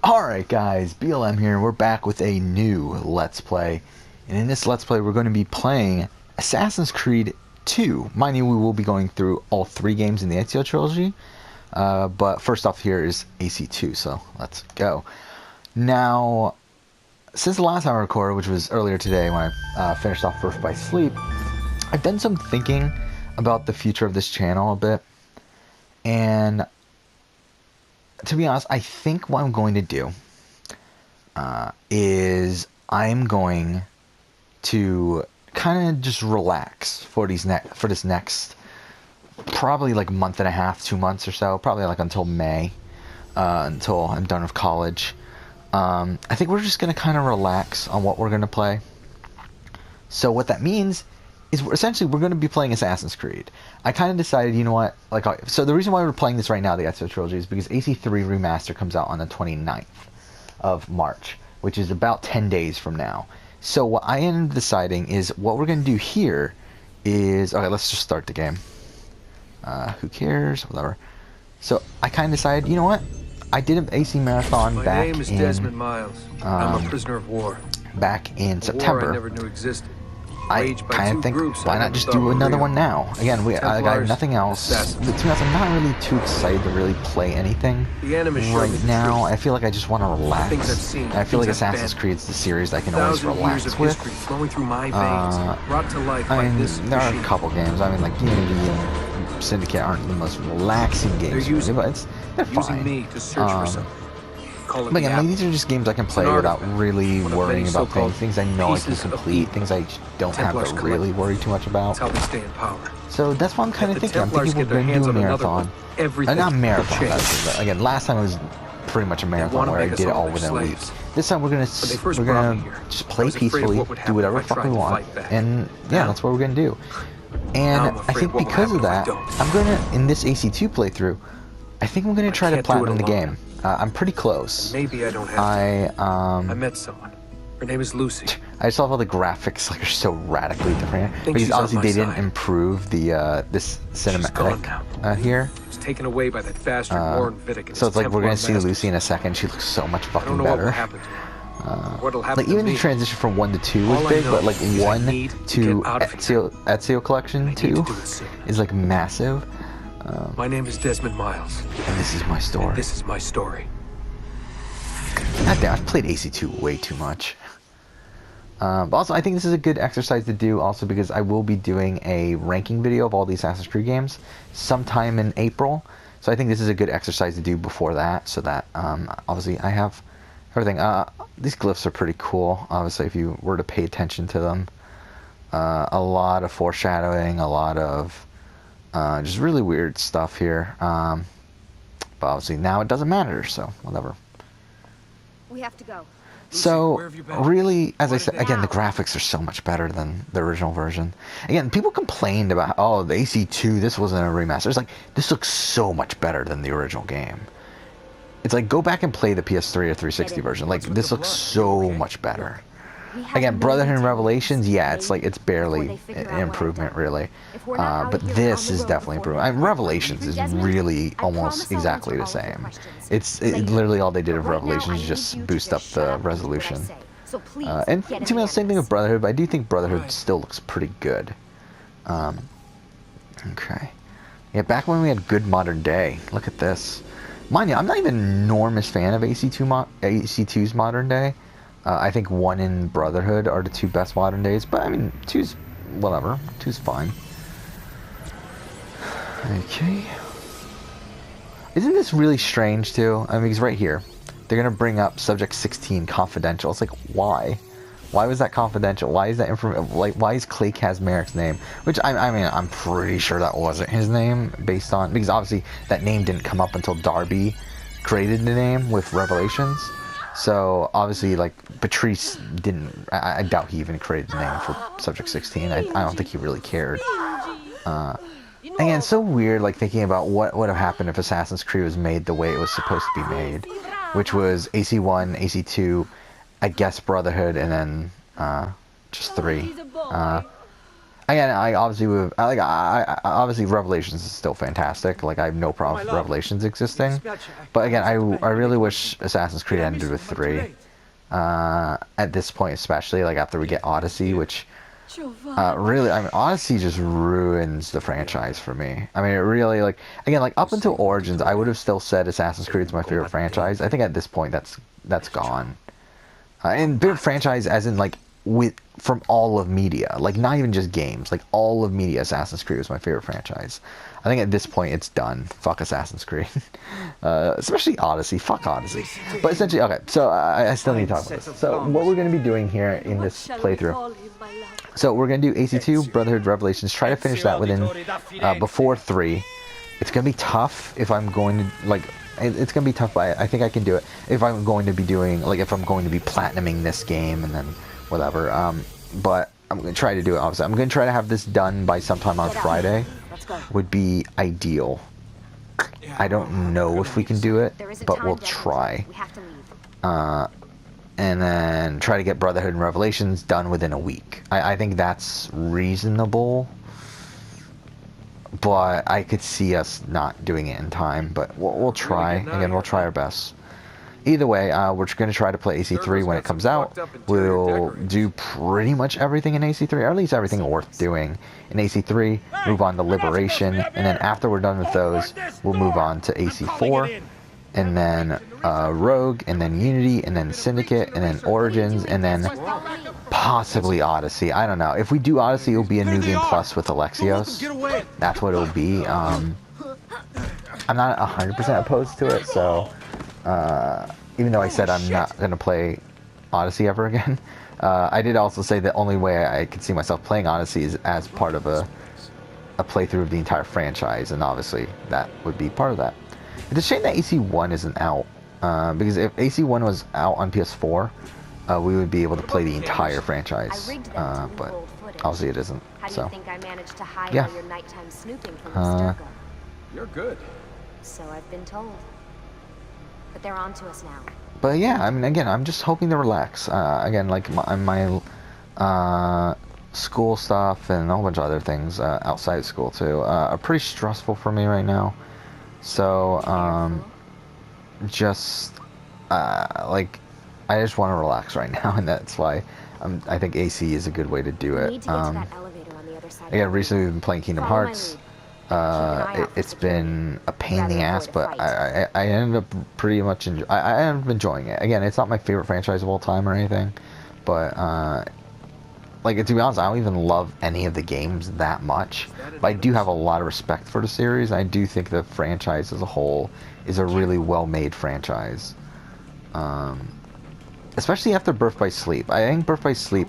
Alright guys, BLM here, we're back with a new Let's Play. And in this Let's Play we're going to be playing Assassin's Creed 2. Mind you, we will be going through all 3 games in the Ezio trilogy. But first off here is AC2, so let's go. Now, since the last time I recorded, which was earlier today when I finished off Birth by Sleep, I've done some thinking about the future of this channel a bit. And to be honest, I think what I'm going to do is I'm going to kind of just relax for this next probably like month and a half, 2 months or so, probably like until May, until I'm done with college. I think we're just going to kind of relax on what we're going to play. So what that means is essentially we're going to be playing Assassin's Creed. I kind of decided, you know what, so the reason why we're playing this right now, the Ezio trilogy, is because AC3 Remaster comes out on the 29th of March, which is about 10 days from now. So what I ended up deciding is what we're going to do here is, okay, let's just start the game. Who cares, whatever. So I kind of decided, you know what, I did an AC marathon back in... My name is Desmond Miles. I'm a prisoner of war. Back in September. War I never knew existed. I kind of think, why not just do another one now? Again, I got nothing else. To be honest, I'm not really too excited to really play anything right now. I feel like I just want to relax. And I feel like Assassin's Creed is the series I can always relax with. I mean, there are a couple games. I mean, like Unity and Syndicate aren't the most relaxing games, really, but they're fine. But again, like, these are just games I can play without really worrying about things I know I can complete, things I don't have to really worry too much about. So that's what I'm kind of thinking. I'm thinking we're going to do a marathon. Not a marathon, but again, last time it was pretty much a marathon where I did it all within a week. This time we're gonna just play peacefully, do whatever the fuck we want, and yeah, that's what we're gonna do. And I think because of that, I'm gonna, in this AC2 playthrough, I think I'm gonna try to platinum the game. I'm pretty close. Maybe I don't have to. I met someone. Her name is Lucy. I just love how the graphics are so radically different here. Because obviously they didn't improve the this cinematic here. It's taken away by that bastard Warren Vidic. So it's like we're gonna see Lucy in a second. She looks so much fucking better. Like even the transition from 1 to 2 was big, but like 1 to Ezio Collection 2 is like massive. My name is Desmond Miles. And this is my story. This is my story. God damn, I've played AC2 way too much. But also, I think this is a good exercise to do, also because I will be doing a ranking video of all the Assassin's Creed games sometime in April. So I think this is a good exercise to do before that, so that, obviously, I have everything. These glyphs are pretty cool, obviously, if you were to pay attention to them. A lot of foreshadowing, a lot of... just really weird stuff here, but obviously now it doesn't matter, so whatever. We have to go. So really, as I said, again, the graphics are so much better than the original version. Again, people complained about, oh, the AC2, this wasn't a remaster. It's like, this looks so much better than the original game. It's like, go back and play the PS3 or 360 version. Like, this looks so much better. Again, Brotherhood and Revelations, yeah, it's like, it's barely an improvement, really. But this is definitely improvement. I mean, Revelations is really almost exactly the same. It's literally all they did of Revelations is just boost up the resolution. And to be honest, same thing with Brotherhood, but I do think Brotherhood still looks pretty good. Okay. Yeah, back when we had good modern day. Look at this. Mind you, I'm not even an enormous fan of AC2's modern day. I think 1 and Brotherhood are the 2 best modern days, but I mean, 2's whatever. 2's fine. Okay. Isn't this really strange too? I mean, because right here, they're gonna bring up Subject 16 confidential. It's like, why? Why was that confidential? Why is that information? Like, why is Clay Kazmarek's name? Which I mean, I'm pretty sure that wasn't his name, based on, because obviously that name didn't come up until Darby created the name with Revelations. So, obviously, like, Patrice didn't... I doubt he even created the name for Subject 16. I don't think he really cared. Again, it's so weird, like, thinking about what would have happened if Assassin's Creed was made the way it was supposed to be made. Which was AC1, AC2, I guess Brotherhood, and then, just 3. Again, I obviously would like I obviously Revelations is still fantastic. Like I have no problem with Revelations existing, but again, I really wish Assassin's Creed ended with 3. At this point, especially like after we get Odyssey, which really, I mean, Odyssey just ruins the franchise for me. I mean, it really like again like up until Origins, I would have still said Assassin's Creed is my favorite franchise. I think at this point that's gone. And favorite franchise as in like from all of media, like not even just games, like all of media. Assassin's Creed was my favorite franchise. I think at this point it's done. Fuck Assassin's Creed. Especially Odyssey. Fuck Odyssey. But essentially, okay, so I still need to talk about this. So what we're going to be doing here in this playthrough, so we're going to do AC2, Brotherhood Revelations, try to finish that within, before 3. It's going to be tough if I'm going to, like, it's going to be tough, but I think I can do it. If I'm going to be doing, like, if I'm going to be platinuming this game and then whatever. But I'm going to try to do it, obviously. I'm going to try to have this done by sometime on Friday. Would be ideal. I don't know if we can do it, but we'll try. And then try to get Brotherhood and Revelations done within a week. I think that's reasonable. But I could see us not doing it in time, but we'll try. Again, we'll try our best. Either way, we're going to try to play AC3 when it comes out. We'll do pretty much everything in AC3, or at least everything worth doing in AC3, move on to Liberation, and then after we're done with those, we'll move on to AC4, and then Rogue, and then Unity, and then Syndicate, and then Origins, and then possibly Odyssey. I don't know. If we do Odyssey, it'll be a New Game Plus with Alexios. That's what it'll be. I'm not 100% opposed to it, so even though I said I'm not going to play Odyssey ever again, I did also say the only way I could see myself playing Odyssey is as part of a playthrough of the entire franchise, and obviously that would be part of that. It's a shame that AC1 isn't out, because if AC1 was out on PS4, we would be able to play the entire franchise, but obviously it isn't. So, yeah. You're good. So I've been told. But they're on to us now. But yeah, I mean, again, I'm just hoping to relax. Again, like my school stuff and a whole bunch of other things outside school too are pretty stressful for me right now. So just like I just want to relax right now, and that's why I think AC is a good way to do it. Again, recently we've been playing Kingdom Hearts. It's been a pain in the ass, but I ended up pretty much I ended up enjoying it. Again, it's not my favorite franchise of all time or anything, but like, to be honest, I don't even love any of the games that much, but I do have a lot of respect for the series. I do think the franchise as a whole is a really well-made franchise, especially after Birth by Sleep. I think Birth by Sleep,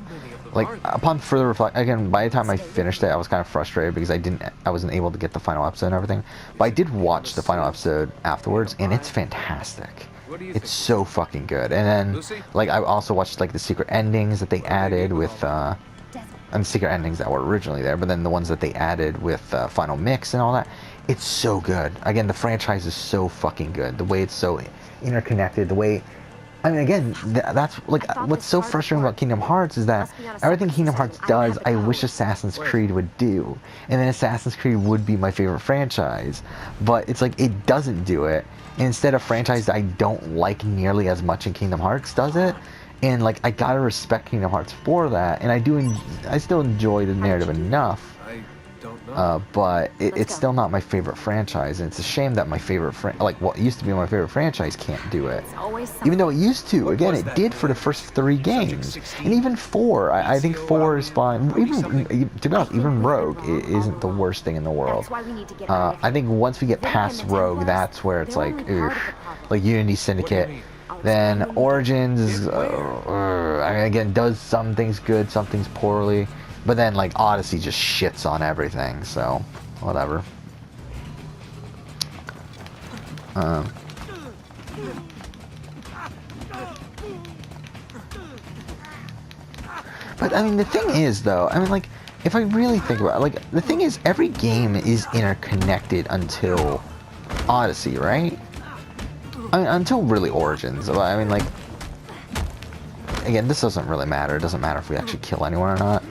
like, upon further reflection, again, by the time I finished it, I was kind of frustrated because I wasn't able to get the final episode and everything. But I did watch the final episode afterwards, and it's fantastic. It's so fucking good. And then, like, I also watched, like, the secret endings that they added with, and the secret endings that were originally there, but then the ones that they added with Final Mix and all that. It's so good. Again, the franchise is so fucking good. The way it's so interconnected, the way... I mean, again, that's, like, what's so frustrating about Kingdom Hearts is that everything Kingdom Hearts does, I wish Assassin's Creed would do. And then Assassin's Creed would be my favorite franchise. But it's like, it doesn't do it. And instead, a franchise that I don't like nearly as much in Kingdom Hearts does it. And, like, I gotta respect Kingdom Hearts for that. And I still enjoy the narrative enough. But it's still not my favorite franchise, and it's a shame that my favorite like what used to be my favorite franchise can't do it. Even though it used to. Again, it did for the first 3 games, and even 4. I think 4 is fine. Even, to be honest, even Rogue isn't the worst thing in the world. I think once we get past Rogue, that's where it's like, ugh, like Unity, Syndicate. Then Origins is, I mean, again, does some things good, some things poorly. But then, like, Odyssey just shits on everything, so, whatever. But, I mean, the thing is, though, I mean, like, if I really think about it, like, the thing is, every game is interconnected until Odyssey, right? I mean, until really Origins. I mean, like, again, this doesn't really matter. It doesn't matter if we actually kill anyone or not.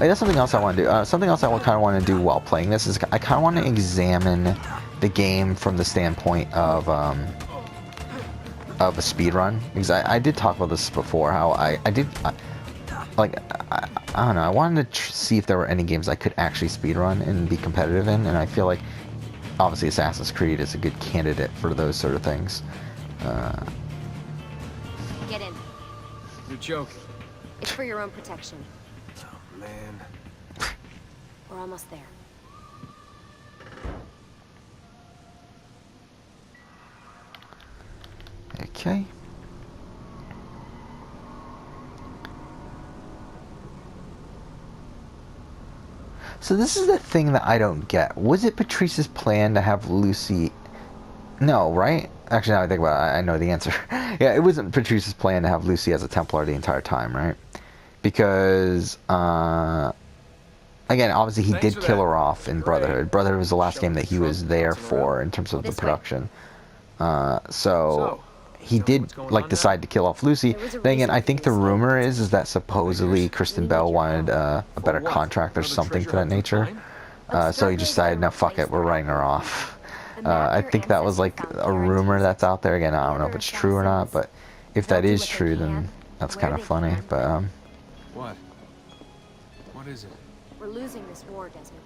that's something else I want to do. Something else I kind of want to do while playing this is I kind of want to examine the game from the standpoint of a speed run, because I did talk about this before. How I don't know. I wanted to see if there were any games I could actually speed run and be competitive in, and I feel like obviously Assassin's Creed is a good candidate for those sort of things. Get in. You're joking. It's for your own protection. Oh, man. We're almost there. Okay. So this is the thing that I don't get. Was it Patrice's plan to have Lucy... No, right? Actually, now I think about it, I know the answer. Yeah, it wasn't Patrice's plan to have Lucy as a Templar the entire time, right? Because, again, obviously he did kill her off in Brotherhood. Brotherhood was the last game that he was there for in terms of the production. So he did, like, decide to kill off Lucy. Then again, I think the rumor is that supposedly Kristen Bell wanted a better contract or something to that nature. So he just decided, no, fuck it, we're writing her off. I think that was like a rumor that's out there. Again, I don't know if it's true or not, but if that is true, then that's kind of funny. But What? What is it? We're losing this war, Desmond.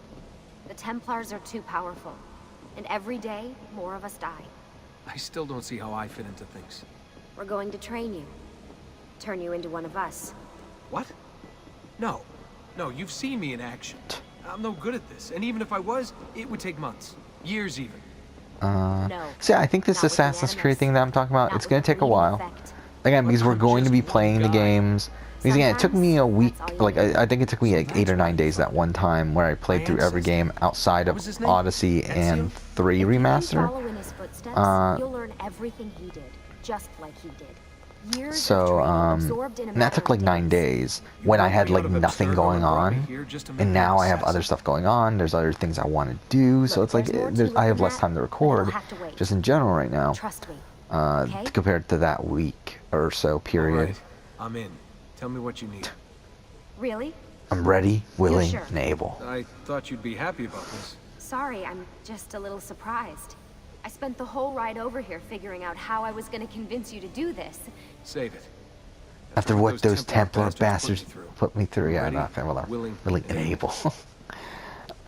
The Templars are too powerful, and every day more of us die. I still don't see how I fit into things. We're going to train you, turn you into one of us. What? No. No, you've seen me in action. I'm no good at this, and even if I was, it would take months. Years even. No. See, I think this Assassin's Creed thing that I'm talking about, it's going to take a while. Again, because we're going to be playing the games. Because again, it took me a week, like, I think it took me like 8 or 9 days that one time where I played through every game outside of Odyssey and 3 Remaster. You'll learn everything he did, just like he did. So, and that took like 9 days when I had like nothing going on, and now I have other stuff going on. There's other things I want to do, so it's like I have less time to record, just in general right now, compared to that week or so period. Right. I'm in. Tell me what you need. Really? I'm ready, willing, and able. I thought you'd be happy about this. Sorry, I'm just a little surprised. I spent the whole ride over here figuring out how I was going to convince you to do this. Save it. After what those Templar bastards put me through, yeah, nothing. Well, willing and able.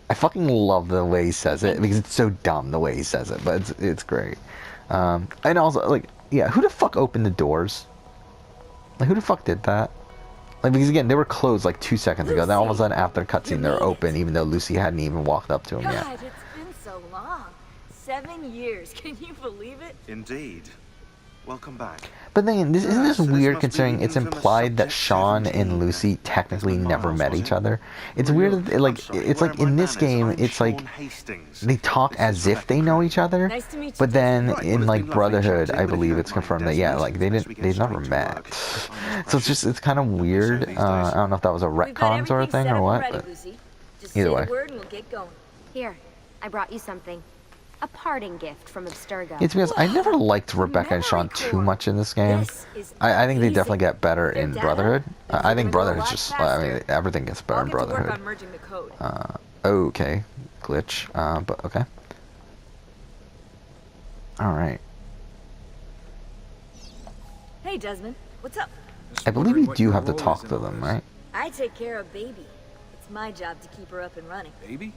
I fucking love the way he says it, because it's so dumb the way he says it, but it's great. And also, like, yeah, who the fuck opened the doors? Like, who the fuck did that? Like, because again, they were closed like 2 seconds ago. Then all of a sudden, after the cutscene, they're open, even though Lucy hadn't even walked up to him yet. God, it's been so long. 7 years. Can you believe it? Indeed. Welcome back. But then, isn't this weird considering it's implied that Sean and Lucy technically never met each other? It's weird that, like, it's like in this game, it's like they talk as if they know each other, but then in like Brotherhood, I believe it's confirmed that yeah, like they never met. So it's kind of weird. I don't know if that was a retcon sort of thing or what, but either way. Here, I brought you something. A parting gift from Abstergo. It's because I never liked Rebecca and Sean too much in this game. I think they definitely get better in Brotherhood. I think Brotherhood's just, I mean, everything gets better in Brotherhood. Okay, glitch, but okay. Alright. Hey, Desmond, what's up? I believe you do have to talk to them, right? I take care of Baby. It's my job to keep her up and running. Baby?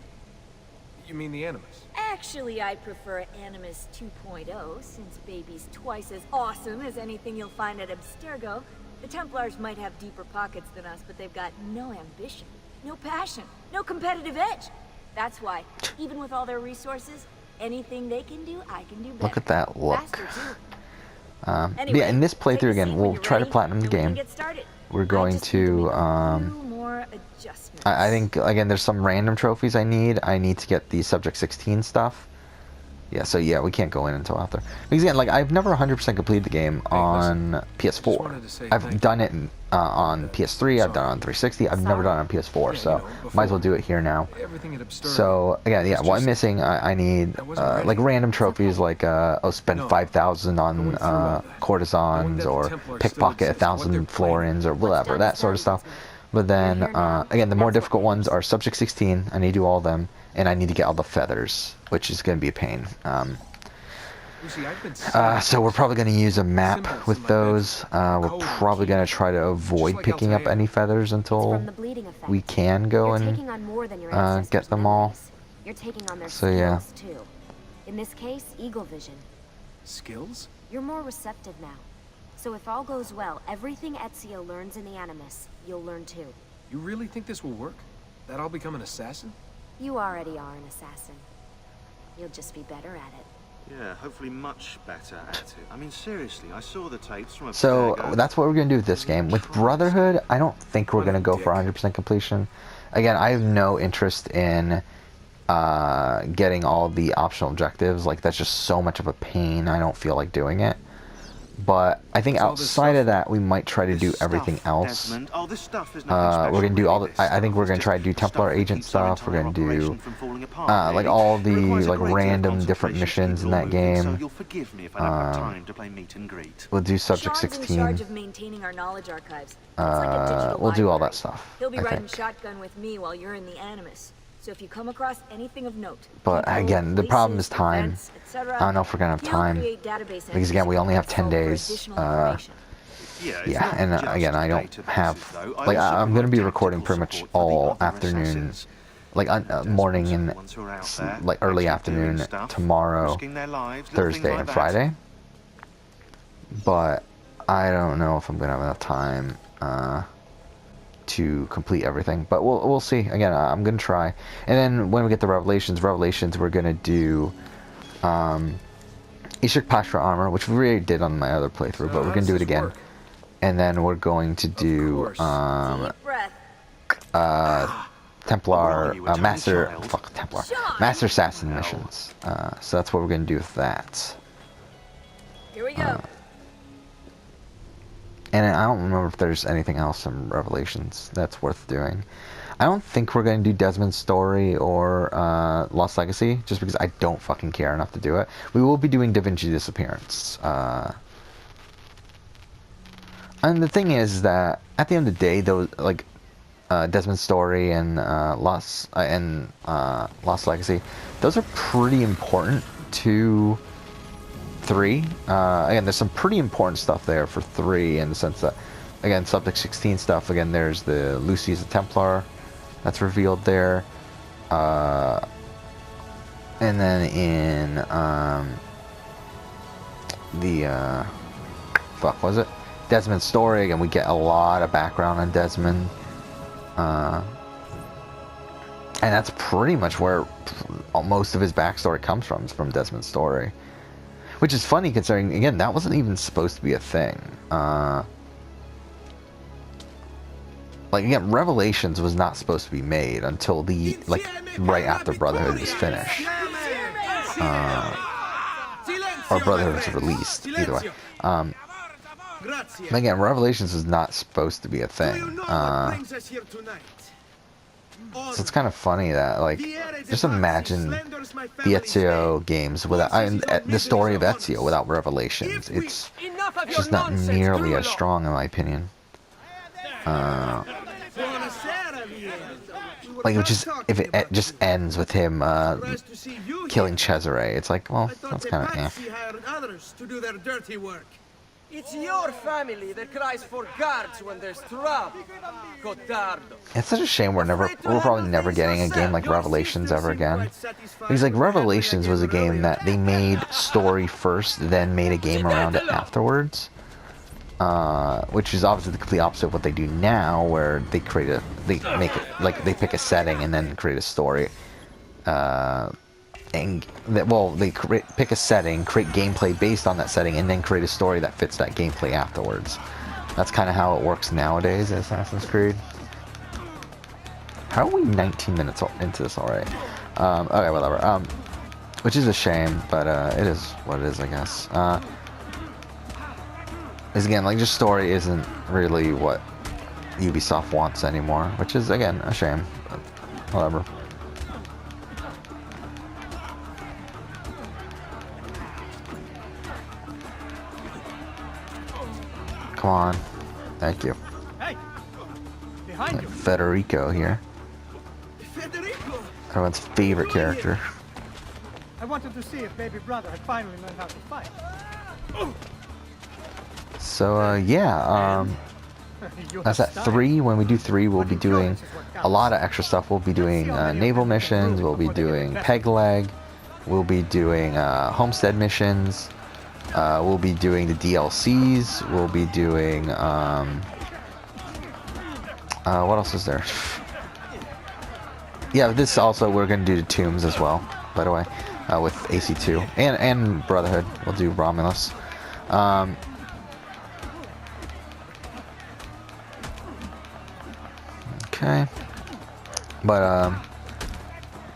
You mean the Animus? Actually, I prefer Animus 2.0, since Baby's twice as awesome as anything you'll find at Abstergo. The Templars might have deeper pockets than us, but they've got no ambition, no passion, no competitive edge. That's why, even with all their resources, anything they can do, I can do better. Look at that look. Anyway, yeah, in this playthrough again, we'll try to platinum the game. We're going to, I think, again, there's some random trophies I need. I need to get the Subject 16 stuff. Yeah, so yeah, we can't go in until after. Because again, like, I've never 100% completed the game on PS4. I've done it on PS3, I've done it on 360, I've never done it on PS4, so might as well do it here now. So, again, yeah, what I'm missing, I need, like, random trophies, like, spend 5,000 on courtesans, or pickpocket 1,000 florins, or whatever, that sort of stuff. But then, You're here now. again, the more That's what difficult ones are Subject 16. I need to do all of them, and I need to get all the feathers, which is going to be a pain. Lucy, I've been So we're probably going to use a map symbols with in my those. We're Code probably going to try to avoid like picking up Altair. any feathers It's until from the bleeding effect. we can go You're and taking on more than your get ancestors' them all. memories. You're taking on their So, yeah. skills too. In this case, eagle vision. skills? You're more receptive now. So if all goes well, everything Ezio learns in the Animus, you'll learn too. You really think this will work? That I'll become an assassin? You already are an assassin. You'll just be better at it. Yeah, hopefully much better at it. I mean, seriously, I saw the tapes from a So ago. that's what we're going to do with this game. With Brotherhood, I don't think we're going to go for 100% completion. Again, I have no interest in getting all the optional objectives. Like, that's just so much of a pain. I don't feel like doing it. But I think outside of that, we might try to do everything else. Oh, this stuff is We're going to do all the... I think we're going to try to do Templar agent stuff. We're going to do like all the like random different missions in that game. We'll do Subject Sean's 16. in charge of maintaining our knowledge archives. It's like a digital We'll do all library. that stuff, He'll be I riding think. shotgun with me while you're in the Animus. So if you come across anything of note, But people, again, the problem is places, time. events, etc., I don't know if we're going to have he'll time. create database Because again, we only have 10 entries for days. additional information. Yeah, and again, I don't have... Like, I'm going to be recording pretty much all afternoon. Like, morning and like early afternoon tomorrow, Thursday, and Friday. But I don't know if I'm going to have enough time to complete everything. But we'll see. Again, I'm going to try. And then when we get the Revelations, we're going to do... Ishik Pashra armor, which we already did on my other playthrough, but we're going to do it again. And then we're going to do Deep breath. Templar Master Assassin missions. So that's what we're going to do with that. Here we go. And I don't remember if there's anything else in Revelations that's worth doing. I don't think we're going to do Desmond's story or Lost Legacy, just because I don't fucking care enough to do it. We will be doing Da Vinci Disappearance. And the thing is that at the end of the day, those like Desmond's story and Lost Legacy, those are pretty important to 3. Again, there's some pretty important stuff there for 3 in the sense that, again, Subject 16 stuff. Again, there's the Lucy as a Templar that's revealed there, and then in the fuck was it? Desmond's story, again, we get a lot of background on Desmond. And that's pretty much where most of his backstory comes from, is from Desmond's story. Which is funny considering, again, that wasn't even supposed to be a thing. Like, again, Revelations was not supposed to be made until the, like, right after Brotherhood was finished. Or Brotherhood was released, either way. Again, Revelations is not supposed to be a thing. So it's kind of funny that, like, just imagine the Ezio games without the story of Ezio without Revelations. It's just not nearly as strong, in my opinion. Like, if it just ends with him killing Cesare, it's like, well, that's kind of It's your family that cries for guards when there's trouble. Cotardo. It's such a shame we're probably never getting a game like Revelations ever again. Because, like, Revelations was a game that they made story first, then made a game around it afterwards. Which is obviously the complete opposite of what they do now, where they pick a setting and then create a story. Pick a setting, create gameplay based on that setting, and then create a story that fits that gameplay afterwards. That's kind of how it works nowadays in Assassin's Creed. How are we 19 minutes into this already? Okay, whatever. Which is a shame, but it is what it is, I guess. Is again, like, just story isn't really what Ubisoft wants anymore, which is, again, a shame, but whatever. Come on. Thank you. Hey! Federico here. Everyone's favorite character. I wanted to see if baby brother had finally learned how to fight. So yeah, that's at 3. When we do 3, we'll be doing a lot of extra stuff. We'll be doing naval missions. We'll be doing peg leg. We'll be doing homestead missions. We'll be doing the DLCs. We'll be doing what else is there? Yeah, this also we're gonna do the tombs as well. By the way, with AC2 and Brotherhood, we'll do Romulus. Okay, but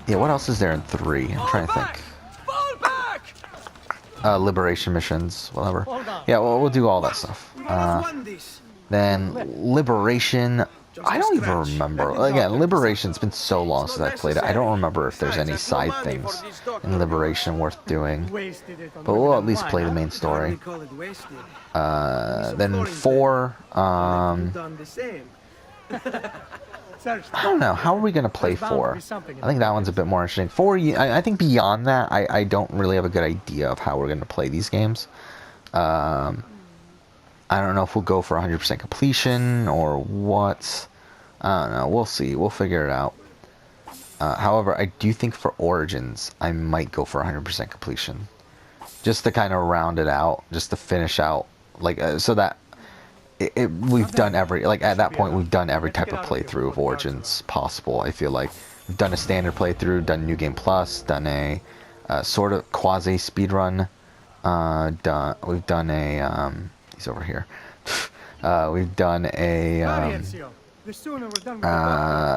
yeah, what else is there in 3? I'm trying to think. Liberation missions, whatever. Yeah, well, we'll do all that stuff. Then Liberation. I don't even remember. Again, Liberation's been so long since I played it. I don't remember if there's any side things in Liberation worth doing. But we'll at least play the main story. Then 4. I don't know. How are we going to play 4? I think that one's a bit more interesting. 4, I think beyond that, I don't really have a good idea of how we're going to play these games. I don't know if we'll go for 100% completion or what. I don't know. We'll see. We'll figure it out. However, I do think for Origins, I might go for 100% completion. Just to kind of round it out. Just to finish out. Like, so that we've done every, like at that point we've done every type of playthrough of Origins possible. I feel like we've done a standard playthrough, done New Game Plus, done a sort of quasi speedrun, we've done a he's over here. We've done a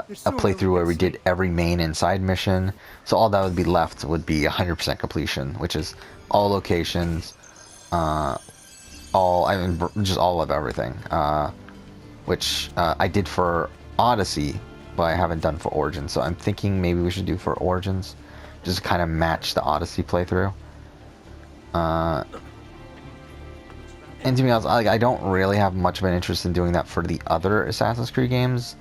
playthrough where we did every main and side mission. So all that would be left would be 100% completion, which is all locations, just all of everything, which I did for Odyssey, but I haven't done for Origins. So I'm thinking maybe we should do for Origins, just to kind of match the Odyssey playthrough. And to be honest, I don't really have much of an interest in doing that for the other Assassin's Creed games,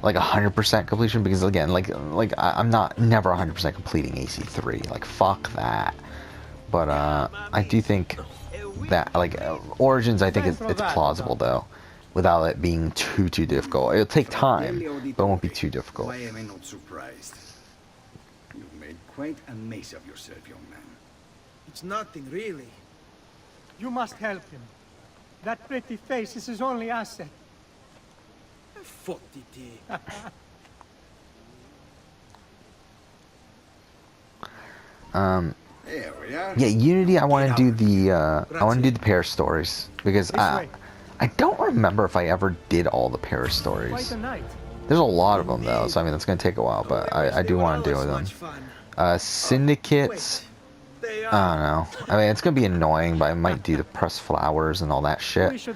like 100% completion, because again, I'm never 100% completing AC3. Like fuck that. But I do think that Origins, I think it's plausible though, without it being too difficult. It'll take time, but it won't be too difficult. Why am I not surprised? You've made quite a mess of yourself, young man. It's nothing, really. You must help him. That pretty face is his only asset. Fottiti. There we are. Yeah, Unity. I want to do the Paris stories because I don't remember if I ever did all the Paris stories. There's a lot of them though, so I mean it's gonna take a while, but I do want to do them. Syndicates. I don't know. I mean, it's gonna be annoying, but I might do the press flowers and all that shit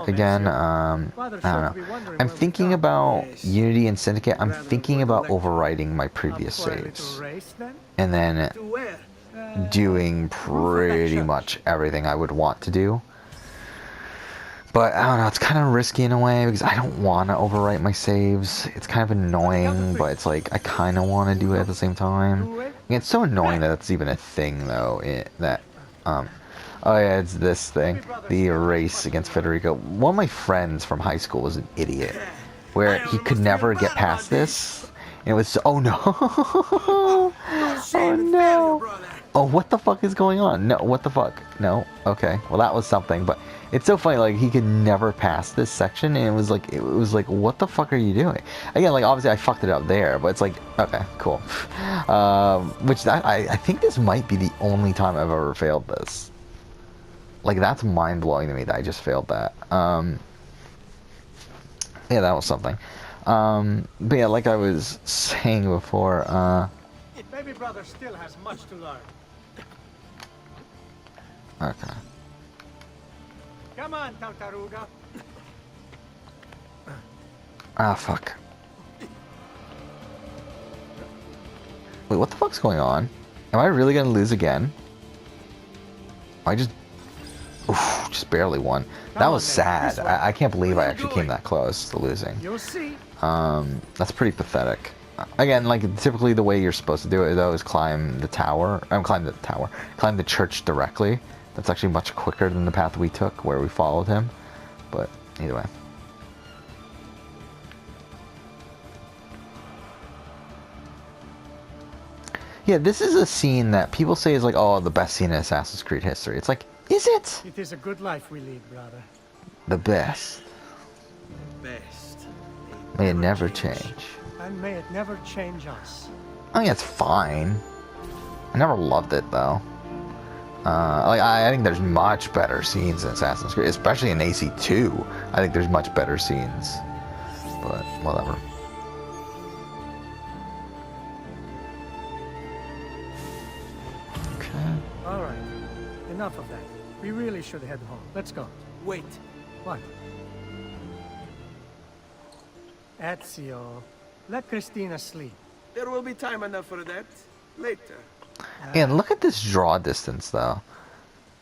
again. I don't know. I'm thinking about Unity and Syndicate. I'm thinking about overwriting my previous saves and then doing pretty much everything I would want to do. But I don't know, it's kind of risky in a way because I don't want to overwrite my saves. It's kind of annoying, but it's like I kind of want to do it at the same time. It's so annoying that it's even a thing though. Oh yeah, it's this thing, the race against Federico. One of my friends from high school was an idiot, where he could never get past this. And it was oh no, oh no. Oh, what the fuck is going on? No, what the fuck? No, okay. Well, that was something, but it's so funny. Like he could never pass this section, and it was like, what the fuck are you doing? Again, like obviously I fucked it up there, but it's like, okay, cool. Which I think this might be the only time I've ever failed this. Like that's mind blowing to me that I just failed that. Yeah, that was something. But yeah, like I was saying before, baby brother still has much to learn. Okay. Come on, Tartaruga. Ah, fuck. Wait, what the fuck's going on? Am I really gonna lose again? I just... Oof, just just barely won. That was sad. I can't believe I actually came that close to losing. You'll see. That's pretty pathetic. Again, like, typically the way you're supposed to do it, though, is climb the tower. Climb the church directly. That's actually much quicker than the path we took, where we followed him. But, either way. Yeah, this is a scene that people say is like, oh, the best scene in Assassin's Creed history. It's like, is it? It is a good life we lead, brother. The best. Best. May it never change. And may it never change us. I think it's fine. I never loved it, though. Like, I think there's much better scenes in Assassin's Creed, especially in AC2. I think there's much better scenes. But, whatever. All right. Enough of that. We really should head home. Let's go. Wait. What? Ezio, let Christina sleep. There will be time enough for that. Later. Again, look at this draw distance, though.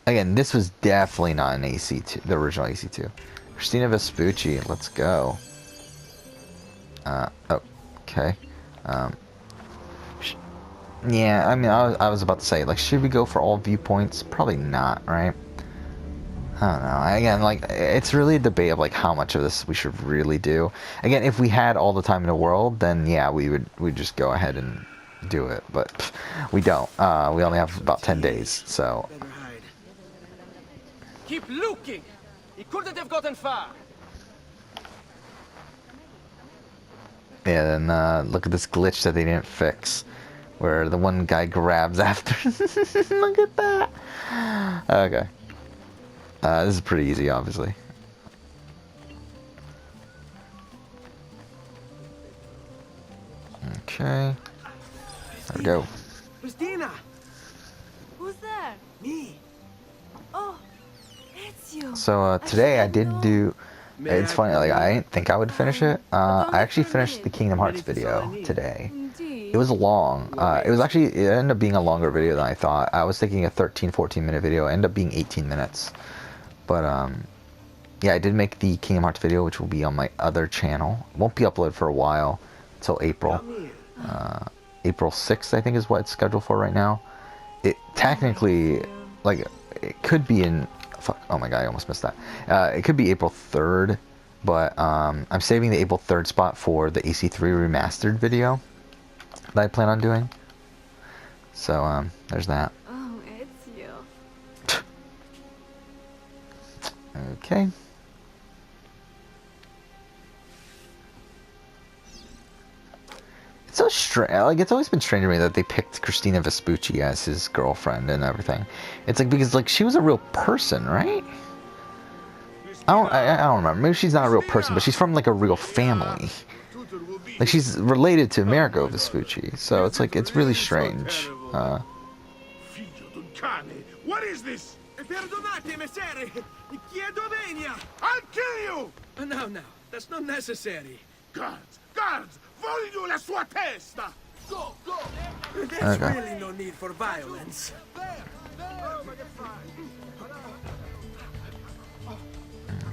Again, this was definitely not an AC2, the original AC2. Christina Vespucci, let's go. Okay. Yeah, I mean, I was about to say, like, should we go for all viewpoints? Probably not, right? I don't know. Again, like, it's really a debate of, like, how much of this we should really do. Again, if we had all the time in the world, then, yeah, we'd just go ahead and do it. But pff, we don't. We only have about 10 days, so... Keep looking! He couldn't have gotten far! Yeah, and look at this glitch that they didn't fix. Where the one guy grabs after. Look at that! Okay. This is pretty easy, obviously. Okay. There we go. Christina! Who's there? Me! Oh, Ezio. So today I did do... It's funny, like, I didn't think I would finish it. I actually finished the Kingdom Hearts video today. It was long. It ended up being a longer video than I thought. I was thinking a 13-14 minute video. It ended up being 18 minutes. But, yeah, I did make the Kingdom Hearts video, which will be on my other channel. It won't be uploaded for a while, until April. April 6th, I think, is what it's scheduled for right now. It technically, like, it could be in... Fuck, oh my god, I almost missed that. It could be April 3rd, but I'm saving the April 3rd spot for the AC3 remastered video that I plan on doing. So, there's that. Oh, Ezio. Okay. It's so strange. Like, it's always been strange to me that they picked Christina Vespucci as his girlfriend and everything. It's like, because, like, she was a real person, right? I don't remember. Maybe she's not a real person, but she's from, like, a real family. Like, she's related to Amerigo Vespucci, so it's like, it's really strange. What is this? Perdonate, messere! Chiedo venia! I'll kill you! No, that's not necessary. Guards! Guards! Voglio la sua testa! Go! Go! There's really no need for violence.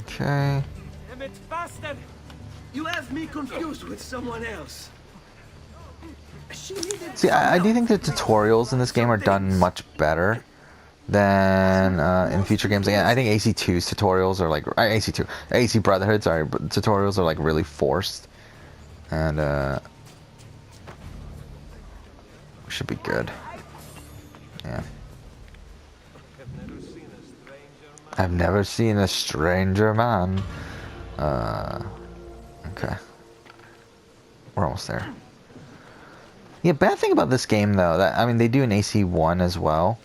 Okay. Damn it, faster! You have me confused with someone else. See, I do think the tutorials in this game are done much better than in future games. Again, I think AC2's tutorials are like... AC Brotherhood, sorry, tutorials are like really forced. And, should be good. Yeah. I've never seen a stranger man. Okay. We're almost there. Yeah, bad thing about this game, though, that, I mean, they do in AC1 as well.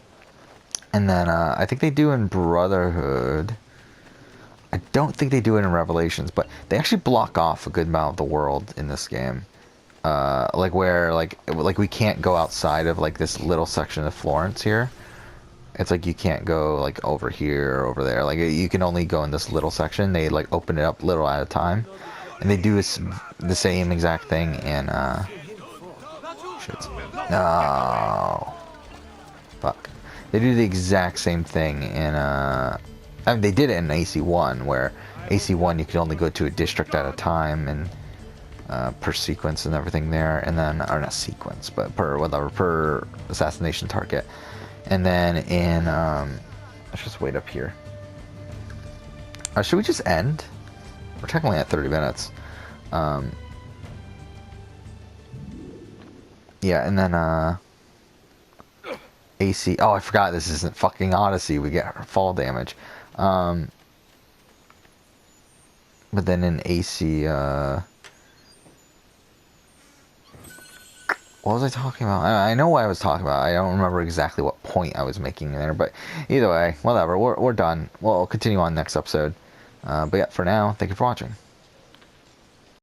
And then, I think they do in Brotherhood. I don't think they do it in Revelations, but they actually block off a good amount of the world in this game. Like where, like we can't go outside of, like, this little section of Florence here. It's like you can't go, like, over here or over there. Like, you can only go in this little section. They, like, open it up little at a time. And they do the same exact thing in, shit. No. Fuck. They do the exact same thing in I mean, they did it in AC1, where AC1 you could only go to a district at a time, and per sequence and everything there, and then, or not sequence, but per assassination target. And then in, let's just wait up here. Or should we just end? We're technically at 30 minutes. Yeah, and then, AC, oh, I forgot this isn't fucking Odyssey, we get fall damage. But then in AC, what was I talking about? I know what I was talking about. I don't remember exactly what point I was making there, but either way, whatever, we're done. We'll continue on next episode. But yeah, for now, thank you for watching.